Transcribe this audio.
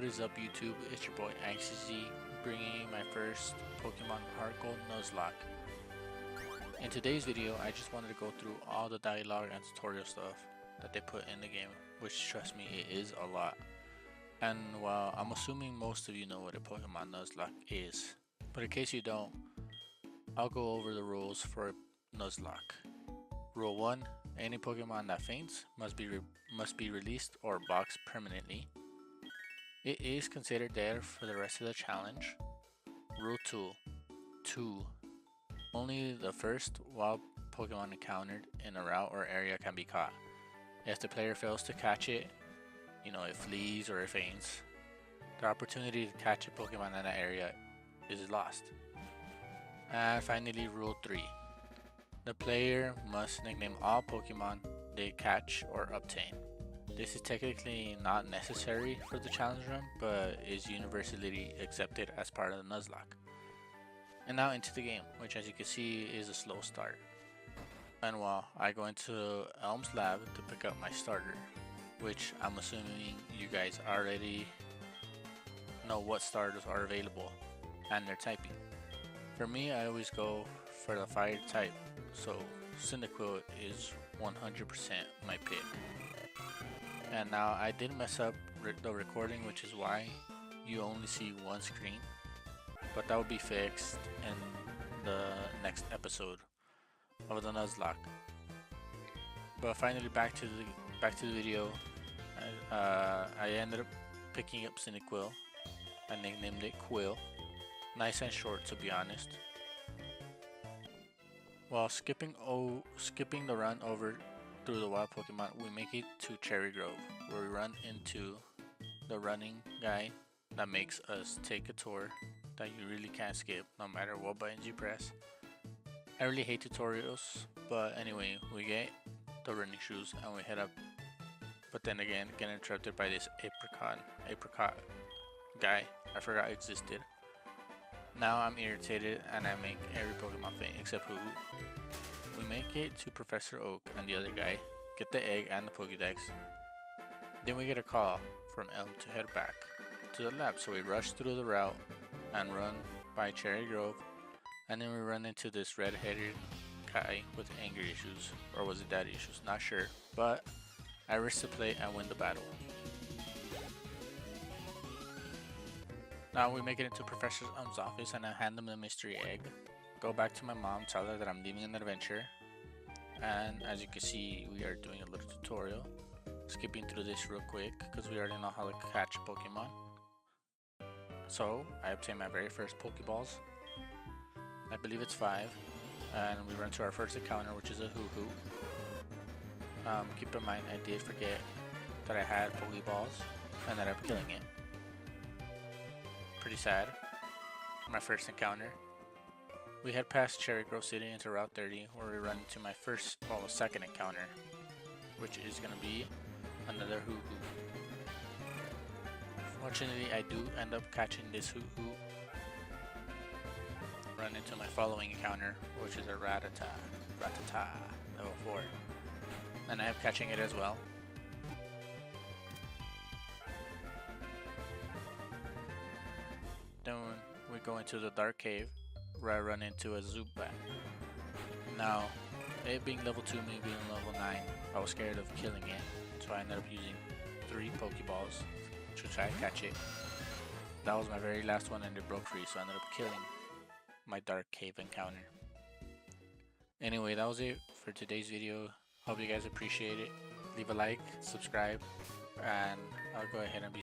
is up, YouTube? It's your boy ICZ, bringing you my first Pokemon HeartGold Nuzlocke. In today's video, I just wanted to go through all the dialogue and tutorial stuff that they put in the game, which, trust me, it is a lot. And while I'm assuming most of you know what a Pokemon Nuzlocke is, but in case you don't, I'll go over the rules for Nuzlocke. Rule 1. Any Pokemon that faints must be released or boxed permanently. It is considered dead for the rest of the challenge. Rule 2. Only the first wild Pokemon encountered in a route or area can be caught. If the player fails to catch it, it flees or it faints, the opportunity to catch a Pokemon in that area is lost. And finally, Rule 3. The player must nickname all Pokemon they catch or obtain. This is technically not necessary for the challenge run, but is universally accepted as part of the Nuzlocke. And now into the game, which as you can see is a slow start. And while I go into Elm's lab to pick up my starter, which I'm assuming you guys already know what starters are available and their typing. For me, I always go for the fire type, so Cyndaquil is 100% my pick. And now I did mess up the recording, which is why you only see one screen, but that will be fixed in the next episode of the Nuzlocke. But finally, back to the video. I ended up picking up Cyndaquil. I nicknamed it Quill. Nice and short, to be honest. While skipping the run over through the wild Pokemon, we make it to Cherry Grove, where we run into the running guy that makes us take a tour that you really can't skip no matter what buttons you press. I really hate tutorials, but anyway, we get the running shoes and we head up, but then again get interrupted by this apricot guy I forgot existed. Now I'm irritated and I make every Pokemon faint except Hoo. We make it to Professor Oak and the other guy, get the egg and the Pokédex. Then we get a call from Elm to head back to the lab, so we rush through the route and run by Cherry Grove, and then we run into this red-headed guy with anger issues, or was it daddy issues, not sure, but I risk the play and win the battle. Now we make it into Professor Elm's office and I hand him the mystery egg. Go back to my mom, tell her that I'm leaving an adventure, and as you can see we are doing a little tutorial. Skipping through this real quick because we already know how to catch a Pokemon. So I obtain my very first Pokeballs. I believe it's 5, and we run to our first encounter, which is a Hoo-Hoo. Keep in mind I did forget that I had Pokeballs and that I'm killing it. Pretty sad. My first encounter. We head past Cherry Grove City into Route 30, where we run into my second encounter, which is gonna be another Hoo-Hoo. Fortunately, I do end up catching this Hoo-Hoo. Run into my following encounter, which is a Rattata, level 4. And I am catching it as well. Then we go into the Dark Cave, where I run into a Zubat. Now, it being level 2, me being level 9, I was scared of killing it, so I ended up using 3 Pokeballs to try and catch it. That was my very last one and it broke free, so I ended up killing my Dark Cave encounter. Anyway, that was it for today's video. Hope you guys appreciate it. Leave a like, subscribe, and I'll go ahead and be